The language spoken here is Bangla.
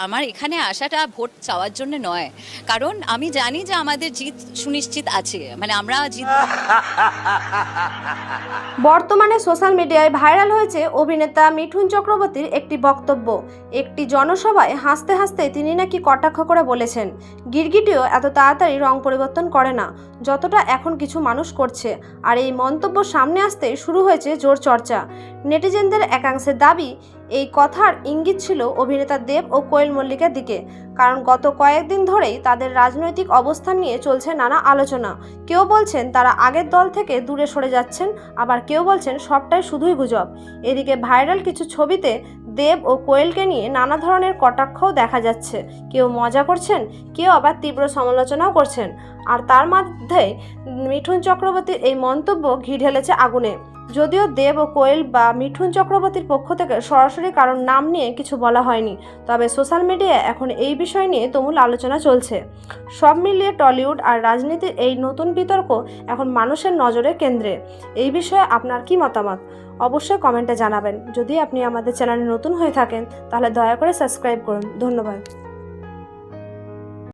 আমার এখানে আসাটা ভোট চাওয়ার জন্য নয়, কারণ আমি জানি যে আমাদের জিত সুনিশ্চিত আছে, মানে আমরা জিত। বর্তমানে সোশ্যাল মিডিয়ায় ভাইরাল হয়েছে অভিনেতা মিঠুন চক্রবর্তীর একটি বক্তব্য। একটি জনসভায় হাসতে হাসতে তিনি নাকি কটাক্ষ করে বলেছেন, গিরগিটিও এত তাড়াতাড়ি রং পরিবর্তন করে না যতটা এখন কিছু মানুষ করছে। আর এই মন্তব্য সামনে আসতেই শুরু হয়েছে জোর চর্চা। নেটিজেনদের একাংশের দাবি, এই কথার ইঙ্গিত ছিল অভিনেতা দেব ও কোয়েল মল্লিকের দিকে, কারণ গত কয়েকদিন ধরেই তাদের রাজনৈতিক অবস্থান নিয়ে চলছে নানা আলোচনা। কেউ বলছেন তারা আগের দল থেকে দূরে সরে যাচ্ছেন, আবার কেউ বলছেন সবটাই শুধুই গুজব। এদিকে ভাইরাল কিছু ছবিতে দেব ও কোয়েলকে নিয়ে নানা ধরনের কটাক্ষও দেখা যাচ্ছে। কেউ মজা করছেন, কেউ আবার তীব্র সমালোচনাও করছেন। আর তার মধ্যে মিঠুন চক্রবর্তীর এই মন্তব্য ঘি ঢেলেছে আগুনে। যদিও দেব ও কোয়েল বা মিঠুন চক্রবর্তীর পক্ষ থেকে সরাসরি কারোর নাম নিয়ে কিছু বলা হয়নি, তবে সোশ্যাল মিডিয়ায় এখন এই বিষয় নিয়ে তুমুল আলোচনা চলছে। সব মিলিয়ে টলিউড আর রাজনীতির এই নতুন বিতর্ক এখন মানুষের নজরের কেন্দ্রে। এই বিষয়ে আপনার কি মতামত অবশ্যই কমেন্টে জানাবেন। যদি আপনি আমাদের চ্যানেলে নতুন হয়ে থাকেন তাহলে দয়া করে সাবস্ক্রাইব করুন। ধন্যবাদ।